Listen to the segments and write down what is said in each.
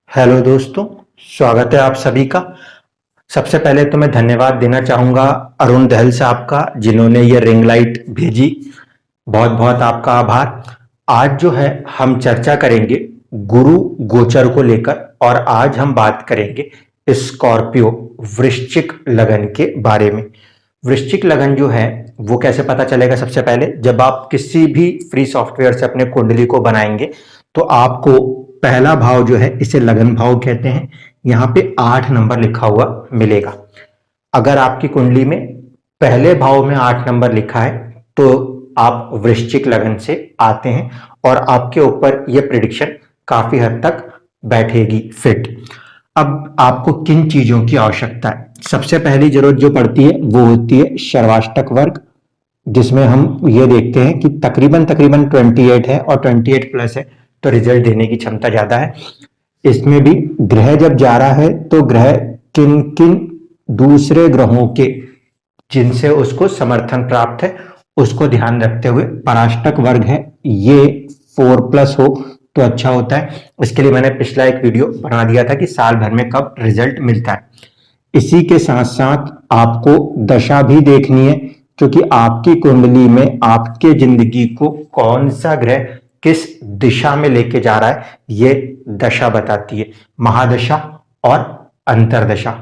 Hello दोस्तों, स्वागत है आप सभी का। सबसे पहले तो मैं धन्यवाद देना चाहूँगा अरुण दहल साहब का, जिन्होंने ये रिंग लाइट भेजी। बहुत बहुत आपका आभार। आज जो है हम चर्चा करेंगे गुरु गोचर को लेकर, और आज हम बात करेंगे स्कॉर्पियो वृश्चिक लगन के बारे में। वृश्चिक लगन जो है वो कैसे पता चलेगा? सबसे पहले जब आप किसी भी फ्री सॉफ्टवेयर से अपने कुंडली को बनाएंगे तो आपको पहला भाव जो है इसे लगन भाव कहते हैं। यहाँ पे 8 नंबर लिखा हुआ मिलेगा। अगर आपकी कुंडली में पहले भाव में 8 नंबर लिखा है तो आप वृश्चिक लगन से आते हैं, और आपके ऊपर यह प्रिडिक्शन काफी हद तक बैठेगी फिट। अब आपको किन चीजों की आवश्यकता है? सबसे पहली जरूरत जो पड़ती है वो होती है सर्वाष्टक वर्ग, जिसमें हम ये देखते हैं कि तकरीबन 28 है और 28 प्लस है तो रिजल्ट देने की क्षमता ज्यादा है। इसमें भी ग्रह जब जा रहा है तो ग्रह किन किन दूसरे ग्रहों के जिनसे उसको समर्थन प्राप्त है उसको ध्यान रखते हुए पराष्टक वर्ग है ये 4+ हो तो अच्छा होता है। इसके लिए मैंने पिछला एक वीडियो बना दिया था कि साल भर में कब रिजल्ट मिलता है। इसी के साथ साथ आपको दशा भी देखनी है, क्योंकि आपकी कुंडली में आपके जिंदगी को कौन सा ग्रह किस दिशा में लेके जा रहा है ये दशा बताती है, महादशा और अंतरदशा।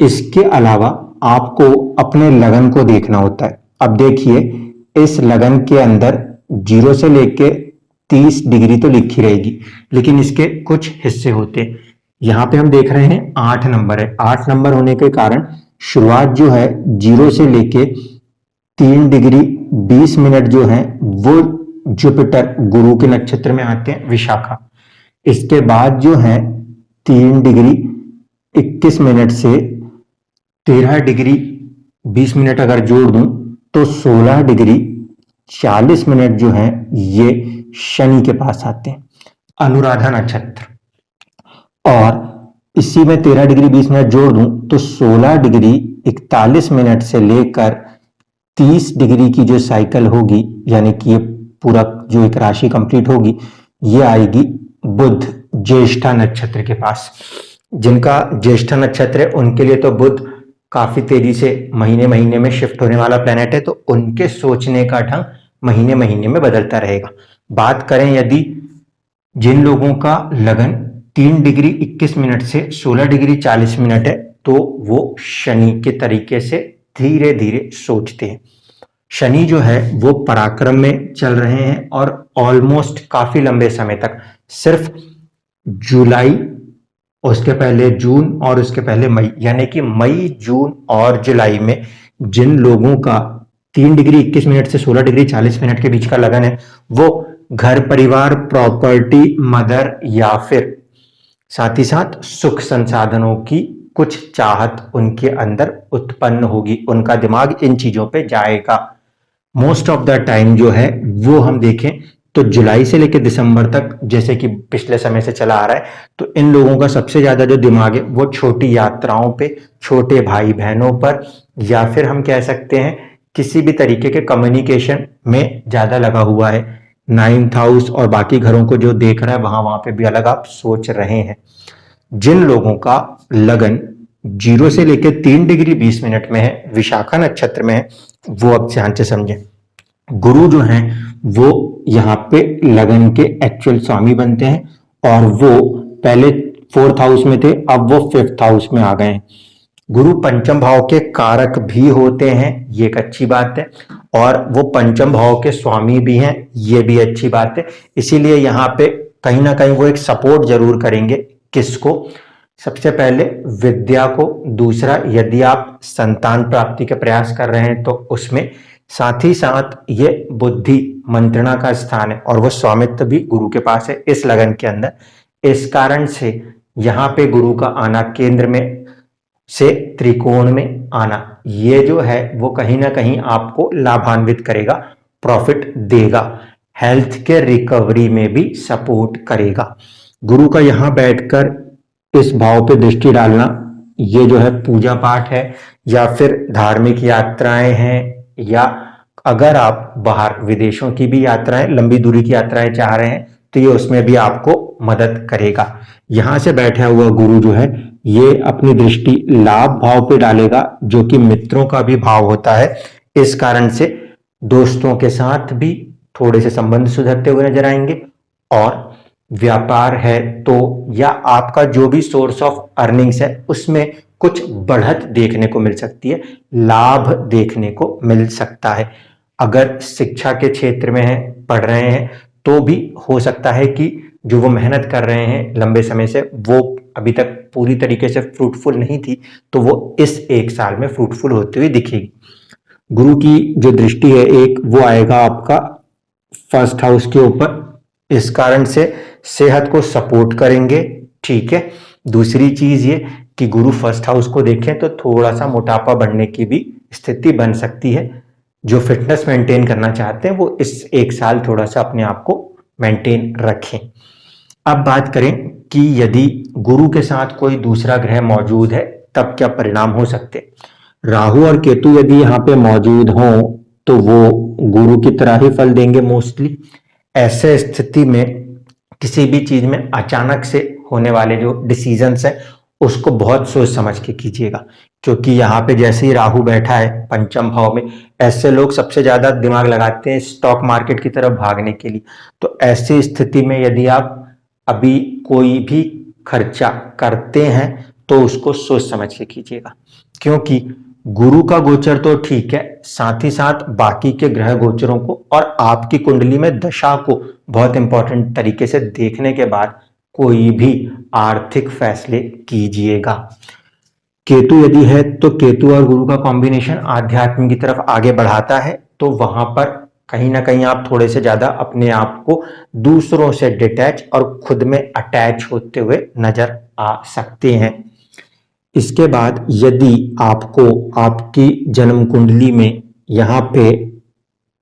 इसके अलावा आपको अपने लगन को देखना होता है। अब देखिए, इस लगन के अंदर 0 से लेके 30 डिग्री तो लिखी रहेगी, लेकिन इसके कुछ हिस्से होते हैं। यहां पे हम देख रहे हैं 8 नंबर है। 8 नंबर होने के कारण शुरुआत जो है 0 से लेके 3 डिग्री 20 मिनट जो है वो जुपिटर गुरु के नक्षत्र में आते हैं, विशाखा। इसके बाद जो है 3 डिग्री 21 मिनट से 13 डिग्री 20 मिनट अगर जोड़ दूं तो 16 डिग्री 40 मिनट जो है ये शनि के पास आते हैं, अनुराधा नक्षत्र। और इसी में 13 डिग्री 20 मिनट जोड़ दूं तो 16 डिग्री 41 मिनट से लेकर 30 डिग्री की जो साइकिल होगी, यानी कि ये पूरा जो एक राशि कंप्लीट होगी, ये आएगी बुध ज्येष्ठा नक्षत्र के पास। जिनका ज्येष्ठा नक्षत्र है उनके लिए तो बुध काफी तेजी से महीने महीने में शिफ्ट होने वाला प्लेनेट है, तो उनके सोचने का ढंग महीने महीने में बदलता रहेगा। बात करें यदि जिन लोगों का लगन 3 डिग्री 21 मिनट से 16 डिग्री 40 मिनट है, तो वो शनि के तरीके से धीरे धीरे सोचते हैं। शनि जो है वो पराक्रम में चल रहे हैं और ऑलमोस्ट काफी लंबे समय तक, सिर्फ जुलाई, उसके पहले जून और उसके पहले मई, यानी कि मई जून और जुलाई में जिन लोगों का 3 डिग्री 21 मिनट से 16 डिग्री 40 मिनट के बीच का लगन है, वो घर परिवार, प्रॉपर्टी, मदर या फिर साथ ही साथ सुख संसाधनों की कुछ चाहत उनके अंदर उत्पन्न होगी। उनका दिमाग इन चीजों पे जाएगा। मोस्ट ऑफ द टाइम जो है वो हम देखें तो जुलाई से लेकर दिसंबर तक, जैसे कि पिछले समय से चला आ रहा है, तो इन लोगों का सबसे ज्यादा जो दिमाग है वो छोटी यात्राओं पे, छोटे भाई बहनों पर, या फिर हम कह सकते हैं किसी भी तरीके के कम्युनिकेशन में ज्यादा लगा हुआ है। 9th हाउस और बाकी घरों को जो देख रहा है वहां पे भी अलग आप सोच रहे हैं। जिन लोगों का लगन 0 से लेकर 3 डिग्री 20 मिनट में है, विशाखा नक्षत्र में है, वो अब ध्यान से समझें। गुरु जो हैं वो यहाँ पे लगन के एक्चुअल स्वामी बनते हैं, और वो पहले 4th हाउस में थे, अब वो 5th हाउस में आ गए हैं। गुरु पंचम भाव के कारक भी होते हैं, ये एक अच्छी बात है, और वो पंचम भाव के स्वामी भी हैं, ये भी अच्छी बात है। इसीलिए यहाँ पे कहीं ना कहीं वो एक सपोर्ट जरूर करेंगे। किसको? सबसे पहले विद्या को, दूसरा यदि आप संतान प्राप्ति के प्रयास कर रहे हैं तो उसमें, साथ ही साथ ये बुद्धि मंत्रणा का स्थान है और वो स्वामित्व भी गुरु के पास है इस लगन के अंदर। इस कारण से यहाँ पे गुरु का आना, केंद्र में से त्रिकोण में आना, ये जो है वो कहीं ना कहीं आपको लाभान्वित करेगा, प्रॉफिट देगा, हेल्थ के रिकवरी में भी सपोर्ट करेगा। गुरु का यहाँ बैठकर इस भाव पे दृष्टि डालना, ये जो है पूजा पाठ है या फिर धार्मिक यात्राएं हैं, या अगर आप बाहर विदेशों की भी यात्राएं, लंबी दूरी की यात्राएं चाह रहे हैं तो ये उसमें भी आपको मदद करेगा। यहां से बैठा हुआ गुरु जो है ये अपनी दृष्टि लाभ भाव पे डालेगा, जो कि मित्रों का भी भाव होता है। इस कारण से दोस्तों के साथ भी थोड़े से संबंध सुधरते हुए नजर आएंगे, और व्यापार है तो या आपका जो भी सोर्स ऑफ अर्निंग्स है उसमें कुछ बढ़त देखने को मिल सकती है, लाभ देखने को मिल सकता है। अगर शिक्षा के क्षेत्र में है, पढ़ रहे हैं, तो भी हो सकता है कि जो वो मेहनत कर रहे हैं लंबे समय से वो अभी तक पूरी तरीके से फ्रूटफुल नहीं थी, तो वो इस एक साल में फ्रूटफुल होती हुई दिखेगी। गुरु की जो दृष्टि है एक, वो आएगा आपका फर्स्ट हाउस के ऊपर, इस कारण से सेहत को सपोर्ट करेंगे। ठीक है, दूसरी चीज ये कि गुरु फर्स्ट हाउस को देखें तो थोड़ा सा मोटापा बढ़ने की भी स्थिति बन सकती है। जो फिटनेस मेंटेन करना चाहते हैं वो इस एक साल थोड़ा सा अपने आप को मेंटेन रखें। अब बात करें कि यदि गुरु के साथ कोई दूसरा ग्रह मौजूद है तब क्या परिणाम हो सकते हैं। राहु और केतु यदि यहाँ पे मौजूद हों तो वो गुरु की तरह ही फल देंगे मोस्टली। ऐसे स्थिति में किसी भी चीज में अचानक से होने वाले जो डिसीजंस हैं उसको बहुत सोच समझ के कीजिएगा, क्योंकि यहाँ पे जैसे ही राहु बैठा है पंचम भाव में, ऐसे लोग सबसे ज्यादा दिमाग लगाते हैं स्टॉक मार्केट की तरफ भागने के लिए। तो ऐसी स्थिति में यदि आप अभी कोई भी खर्चा करते हैं तो उसको सोच समझ के कीजिएगा, क्योंकि गुरु का गोचर तो ठीक है, साथ ही साथ बाकी के ग्रह गोचरों को और आपकी कुंडली में दशा को बहुत इंपॉर्टेंट तरीके से देखने के बाद कोई भी आर्थिक फैसले कीजिएगा। केतु यदि है तो केतु और गुरु का कॉम्बिनेशन आध्यात्म की तरफ आगे बढ़ाता है, तो वहां पर कहीं ना कहीं आप थोड़े से ज्यादा अपने आप को दूसरों से डिटैच और खुद में अटैच होते हुए नजर आ सकते हैं। इसके बाद यदि आपको आपकी जन्म कुंडली में यहाँ पे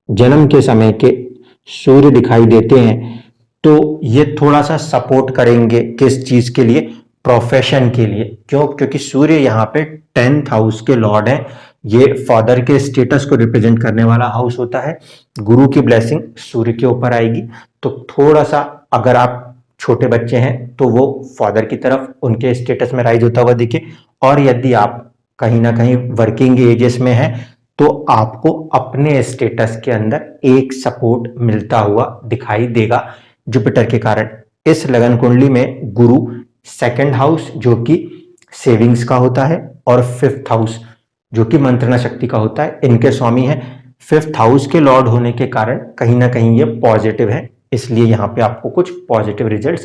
जन्म के समय के सूर्य दिखाई देते हैं तो ये थोड़ा सा सपोर्ट करेंगे किस चीज के लिए, प्रोफेशन के लिए। क्यों? क्योंकि सूर्य यहाँ पे 10th हाउस के लॉर्ड हैं, ये फादर के स्टेटस को रिप्रेजेंट करने वाला हाउस होता है। गुरु की ब्लेसिंग सूर्य के ऊपर आएगी, तो थोड़ा सा अगर आप छोटे बच्चे हैं तो वो फादर की तरफ उनके स्टेटस में राइज होता हुआ दिखे, और यदि आप कहीं ना कहीं वर्किंग एजेस में हैं तो आपको अपने स्टेटस के अंदर एक सपोर्ट मिलता हुआ दिखाई देगा जुपिटर के कारण। इस लगन कुंडली में गुरु 2nd हाउस जो कि सेविंग्स का होता है और 5th हाउस जो कि मंत्रणा शक्ति का होता है, इनके स्वामी हैं। 5th हाउस के लॉर्ड होने के कारण कहीं ना कहीं ये पॉजिटिव है, इसलिए यहाँ पे आपको कुछ पॉजिटिव रिजल्ट्स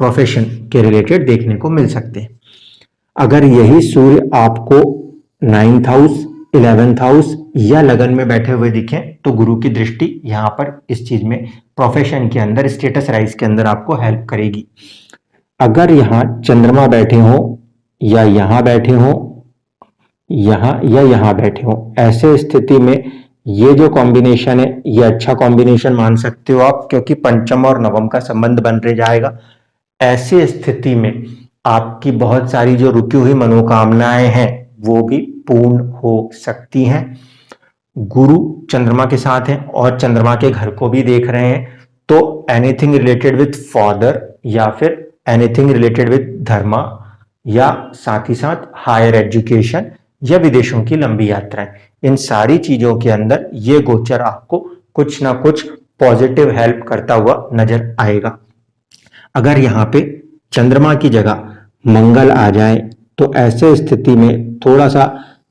प्रोफेशन के रिलेटेड देखने को मिल सकते हैं। अगर यही सूर्य आपको 9th हाउस, 11th हाउस या लगन में बैठे हुए दिखें तो गुरु की दृष्टि यहाँ पर इस चीज में प्रोफेशन के अंदर स्टेटस राइज के अंदर आपको हेल्प करेगी। अगर यहाँ चंद्रमा बैठे हो या यहाँ बैठे हो, यहाँ या यहाँ बैठे हो, ऐसे स्थिति में ये जो कॉम्बिनेशन है ये अच्छा कॉम्बिनेशन मान सकते हो आप, क्योंकि पंचम और नवम का संबंध बन रह जाएगा। ऐसी स्थिति में आपकी बहुत सारी जो रुकी हुई मनोकामनाएं हैं वो भी पूर्ण हो सकती हैं। गुरु चंद्रमा के साथ हैं और चंद्रमा के घर को भी देख रहे हैं, तो एनीथिंग रिलेटेड विथ फादर या फिर एनीथिंग रिलेटेड विथ धर्मा या साथ ही साथ हायर एजुकेशन या विदेशों की लंबी यात्राएं, इन सारी चीजों के अंदर ये गोचर आपको कुछ ना कुछ पॉजिटिव हेल्प करता हुआ नजर आएगा। अगर यहाँ पे चंद्रमा की जगह मंगल आ जाए तो ऐसे स्थिति में थोड़ा सा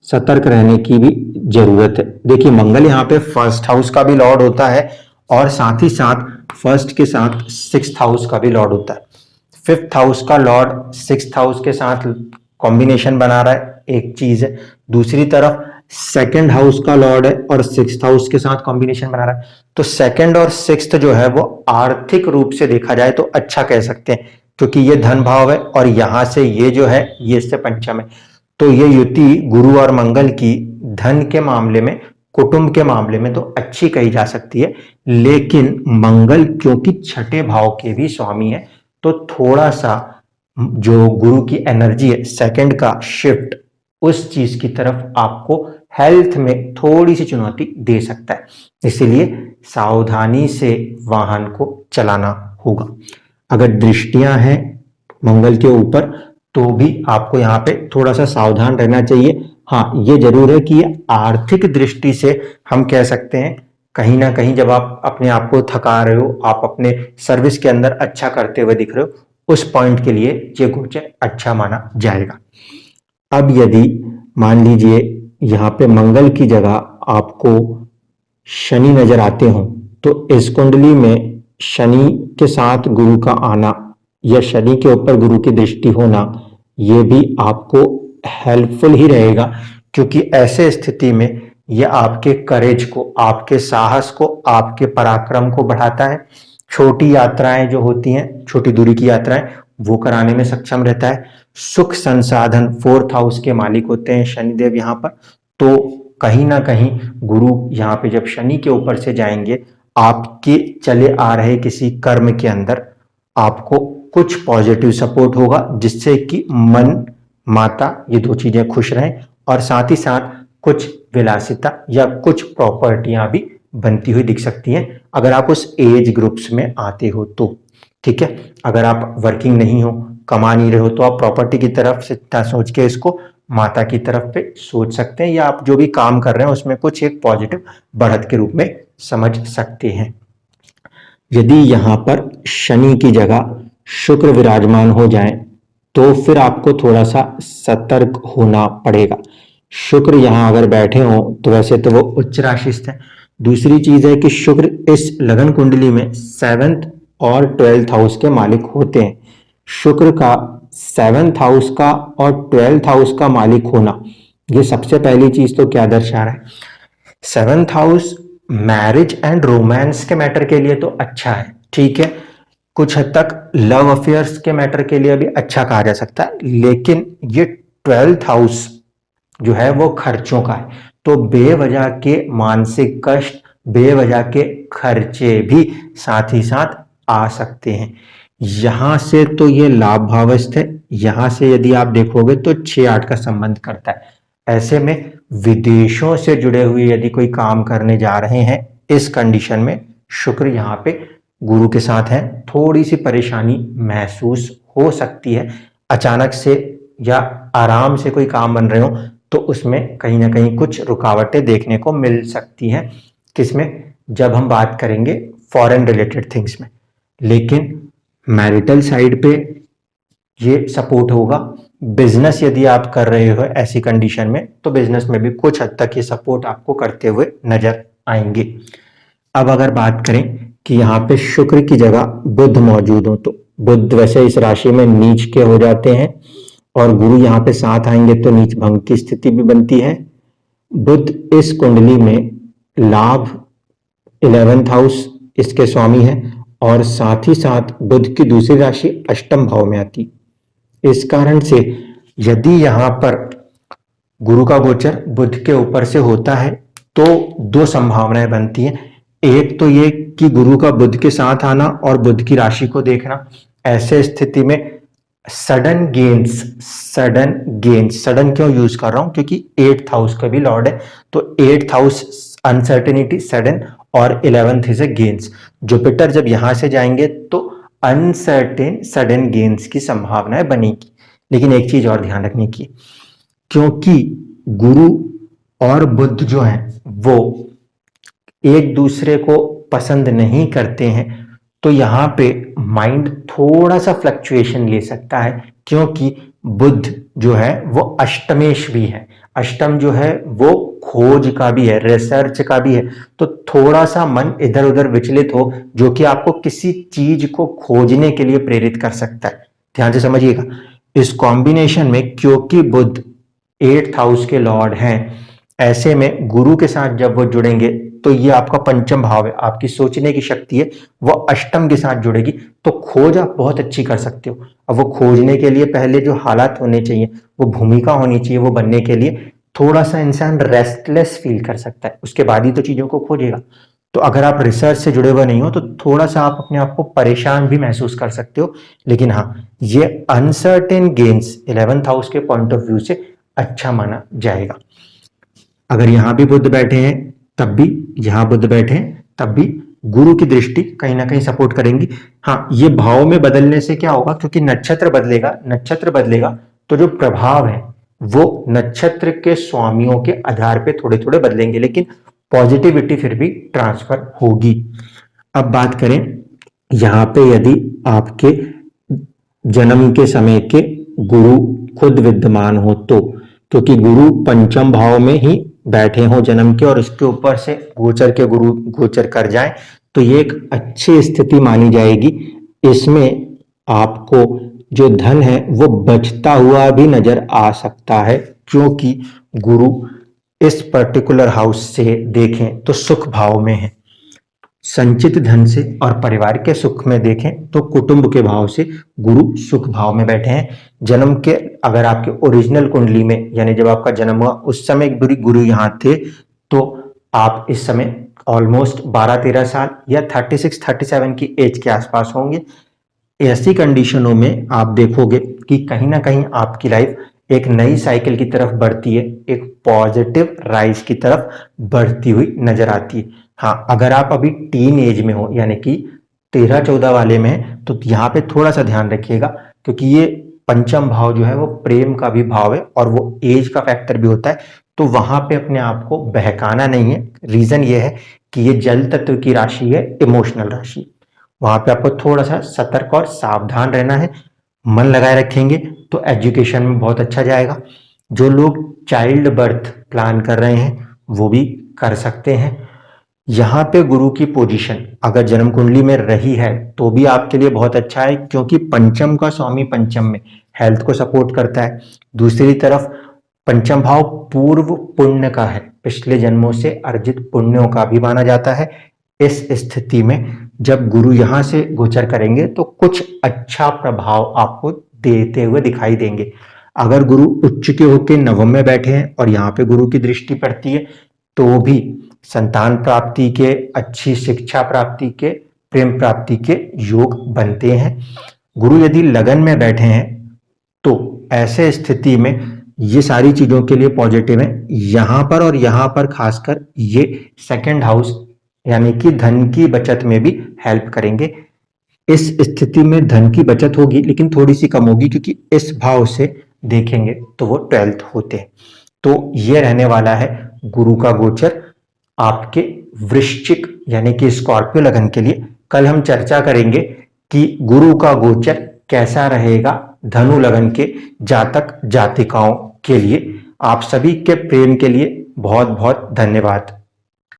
सतर्क रहने की भी जरूरत है। देखिए मंगल यहाँ पे 1st हाउस का भी लॉर्ड होता है और साथ ही साथ 1st के साथ 6th हाउस का भी लॉर्ड होता है। 5th हाउस का लॉर्ड 6th हाउस के साथ कॉम्बिनेशन बना रहा है, एक चीज है। दूसरी तरफ 2nd हाउस का लॉर्ड है और 6th हाउस के साथ कॉम्बिनेशन बना रहा है, तो 2nd और 6th जो है वो आर्थिक रूप से देखा जाए तो अच्छा कह सकते हैं, क्योंकि ये धन भाव है और यहां से ये जो है ये इससे पंचम है। तो ये युति गुरु और मंगल की धन के मामले में, कुटुंब के मामले में तो अच्छी कही जा सकती है, लेकिन मंगल क्योंकि 6ठे भाव के भी स्वामी है तो थोड़ा सा जो गुरु की एनर्जी है 2nd का शिफ्ट उस चीज की तरफ आपको हेल्थ में थोड़ी सी चुनौती दे सकता है, इसीलिए सावधानी से वाहन को चलाना होगा। अगर दृष्टियां हैं मंगल के ऊपर तो भी आपको यहाँ पे थोड़ा सा सावधान रहना चाहिए। हाँ, ये जरूर है कि आर्थिक दृष्टि से हम कह सकते हैं कहीं ना कहीं जब आप अपने आप को थका रहे हो, आप अपने सर्विस के अंदर अच्छा करते हुए दिख रहे हो, उस पॉइंट के लिए ये गोचर अच्छा माना जाएगा। अब यदि मान लीजिए यहाँ पे मंगल की जगह आपको शनि नजर आते हो तो इस कुंडली में शनि के साथ गुरु का आना या शनि के ऊपर गुरु की दृष्टि होना ये भी आपको हेल्पफुल ही रहेगा, क्योंकि ऐसे स्थिति में यह आपके करेज को, आपके साहस को, आपके पराक्रम को बढ़ाता है। छोटी यात्राएं जो होती हैं, छोटी दूरी की यात्राएं, वो कराने में सक्षम रहता है। सुख संसाधन, 4th हाउस के मालिक होते हैं शनिदेव यहाँ पर, तो कहीं ना कहीं गुरु यहाँ पे जब शनि के ऊपर से जाएंगे, आपके चले आ रहे किसी कर्म के अंदर आपको कुछ पॉजिटिव सपोर्ट होगा, जिससे कि मन, माता, ये दो चीजें खुश रहें और साथ ही साथ कुछ विलासिता या कुछ प्रॉपर्टियां भी बनती हुई दिख सकती हैं अगर आप उस एज ग्रुप्स में आते हो तो। ठीक है, अगर आप वर्किंग नहीं हो, कमा नहीं रहे हो, तो आप प्रॉपर्टी की तरफ से सोच के इसको माता की तरफ पे सोच सकते हैं, या आप जो भी काम कर रहे हैं उसमें कुछ एक पॉजिटिव बढ़त के रूप में समझ सकते हैं। यदि यहाँ पर शनि की जगह शुक्र विराजमान हो जाए तो फिर आपको थोड़ा सा सतर्क होना पड़ेगा। शुक्र यहाँ अगर बैठे हो तो वैसे तो वो उच्च राशिस्थ है। दूसरी चीज है कि शुक्र इस लगन कुंडली में 7th और 12th हाउस के मालिक होते हैं। शुक्र का 7th हाउस का और 12th हाउस का मालिक होना, ये सबसे पहली चीज तो क्या दर्शा रहा है? 7th house marriage and romance के मैटर के लिए तो अच्छा है, ठीक है, कुछ हद तक लव अफेयर्स के मैटर के लिए भी अच्छा कहा जा सकता है, लेकिन ये 12th हाउस जो है वो खर्चों का है, तो बेवजह के मानसिक कष्ट, बेवजह के खर्चे भी साथ ही साथ आ सकते हैं। यहां से तो ये लाभ भावस्थ है, यहां से यदि आप देखोगे तो 6-8 का संबंध करता है। ऐसे में विदेशों से जुड़े हुए यदि कोई काम करने जा रहे हैं, इस कंडीशन में शुक्र यहाँ पे गुरु के साथ है, थोड़ी सी परेशानी महसूस हो सकती है। अचानक से या आराम से कोई काम बन रहे हो तो उसमें कहीं ना कहीं कुछ रुकावटें देखने को मिल सकती हैं। किसमें? जब हम बात करेंगे फॉरेन रिलेटेड थिंग्स में। लेकिन मैरिटल साइड पे ये सपोर्ट होगा। बिजनेस यदि आप कर रहे हो ऐसी कंडीशन में, तो बिजनेस में भी कुछ हद तक ये सपोर्ट आपको करते हुए नजर आएंगे। अब अगर बात करें कि यहाँ पे शुक्र की जगह बुध मौजूद हो, तो बुध वैसे इस राशि में नीच के हो जाते हैं और गुरु यहाँ पे साथ आएंगे तो नीच भंग की स्थिति भी बनती है। बुध इस कुंडली में लाभ 11th हाउस इसके स्वामी है और साथ ही साथ बुध की दूसरी राशि अष्टम भाव में आती। इस कारण से यदि यहाँ पर गुरु का गोचर बुध के ऊपर से होता है तो दो संभावनाएं बनती हैं। एक तो ये कि गुरु का बुध के साथ आना और बुध की राशि को देखना। ऐसे स्थिति में सडन गेन्स, सडन क्यों यूज कर रहा हूं? क्योंकि 8th हाउस का भी लॉर्ड है, तो 8th हाउस अनसर्टेनिटी, सडन, और 11th is a gains. Jupiter जब यहां से जाएंगे तो अनसर्टेन सडन गेन्स की संभावनाएं बनेगी। लेकिन एक चीज और ध्यान रखने की, क्योंकि गुरु और बुध जो है वो एक दूसरे को पसंद नहीं करते हैं, तो यहाँ पे माइंड थोड़ा सा फ्लक्चुएशन ले सकता है, क्योंकि बुध जो है वो अष्टमेश भी है। अष्टम जो है वो खोज का भी है, रिसर्च का भी है, तो थोड़ा सा मन इधर उधर विचलित हो, जो कि आपको किसी चीज को खोजने के लिए प्रेरित कर सकता है। ध्यान से समझिएगा इस कॉम्बिनेशन में, क्योंकि बुध 8th हाउस के लॉर्ड हैं, ऐसे में गुरु के साथ जब वो जुड़ेंगे तो ये आपका पंचम भाव है, आपकी सोचने की शक्ति है, वो अष्टम के साथ जुड़ेगी, तो खोज आप बहुत अच्छी कर सकते हो। अब वो खोजने के लिए पहले जो हालात होने चाहिए, वो भूमिका होनी चाहिए, वो बनने के लिए थोड़ा सा इंसान रेस्टलेस फील कर सकता है, उसके बाद ही तो चीजों को खोजेगा। तो अगर आप रिसर्च से जुड़े हुए नहीं हो तो थोड़ा सा आप अपने आप को परेशान भी महसूस कर सकते हो। लेकिन हाँ, ये अनसर्टेन गेन्स 11th हाउस के पॉइंट ऑफ व्यू से अच्छा माना जाएगा। अगर यहां भी बुध बैठे हैं तब भी, यहां बुध बैठे हैं तब भी गुरु की दृष्टि कहीं ना कहीं सपोर्ट करेंगी। हाँ, ये भाव में बदलने से क्या होगा, क्योंकि नक्षत्र बदलेगा तो जो प्रभाव है वो नक्षत्र के स्वामियों के आधार पे थोड़े थोड़े बदलेंगे, लेकिन पॉजिटिविटी फिर भी ट्रांसफर होगी। अब बात करें यहाँ पे, यदि आपके जन्म के समय के गुरु खुद विद्यमान हो तो, क्योंकि गुरु पंचम भाव में ही बैठे हो जन्म के और इसके ऊपर से गोचर के गुरु गोचर कर जाए तो ये एक अच्छी स्थिति मानी जाएगी। इसमें आपको जो धन है वो बचता हुआ भी नजर आ सकता है, क्योंकि गुरु इस पर्टिकुलर हाउस से देखें तो सुख भाव में है, संचित धन से, और परिवार के सुख में देखें तो कुटुंब के भाव से गुरु सुख भाव में बैठे हैं। जन्म के अगर आपके ओरिजिनल कुंडली में, यानी जब आपका जन्म हुआ उस समय गुरु यहाँ थे, तो आप इस समय ऑलमोस्ट 12-13 साल या 36-37 की एज के आसपास होंगे। ऐसी कंडीशनों में आप देखोगे कि कहीं ना कहीं आपकी लाइफ एक नई साइकिल की तरफ बढ़ती है, एक पॉजिटिव राइज की तरफ बढ़ती हुई नजर आती है। हाँ, अगर आप अभी टीन एज में हो, यानी कि 13-14 वाले में हैं, तो यहाँ पे थोड़ा सा ध्यान रखिएगा, क्योंकि ये पंचम भाव जो है वो प्रेम का भी भाव है और वो एज का फैक्टर भी होता है, तो वहां पे अपने आप को बहकाना नहीं है। रीजन ये है कि ये जल तत्व की राशि है, इमोशनल राशि, वहां पे आपको थोड़ा सा सतर्क और सावधान रहना है। मन लगाए रखेंगे तो एजुकेशन में बहुत अच्छा जाएगा। जो लोग चाइल्ड बर्थ प्लान कर रहे हैं वो भी कर सकते हैं। यहाँ पे गुरु की पोजीशन अगर जन्म कुंडली में रही है तो भी आपके लिए बहुत अच्छा है, क्योंकि पंचम का स्वामी पंचम में हेल्थ को सपोर्ट करता है। दूसरी तरफ पंचम भाव पूर्व पुण्य का है, पिछले जन्मों से अर्जित पुण्यों का भी माना जाता है। इस स्थिति में जब गुरु यहाँ से गोचर करेंगे तो कुछ अच्छा प्रभाव आपको देते हुए दिखाई देंगे। अगर गुरु उच्च के होकर नवम में बैठे हैं और यहाँ पे गुरु की दृष्टि पड़ती है तो भी संतान प्राप्ति के, अच्छी शिक्षा प्राप्ति के, प्रेम प्राप्ति के योग बनते हैं। गुरु यदि लगन में बैठे हैं तो ऐसे स्थिति में ये सारी चीजों के लिए पॉजिटिव है। यहां पर और यहां पर खासकर ये सेकंड हाउस यानी कि धन की बचत में भी हेल्प करेंगे। इस स्थिति में धन की बचत होगी लेकिन थोड़ी सी कम होगी, क्योंकि इस भाव से देखेंगे तो वो 12th होते हैं। तो ये रहने वाला है गुरु का गोचर आपके वृश्चिक यानी कि स्कॉर्पियो लगन के लिए। कल हम चर्चा करेंगे कि गुरु का गोचर कैसा रहेगा धनु लगन के जातक जातिकाओं के लिए। आप सभी के प्रेम के लिए बहुत बहुत धन्यवाद।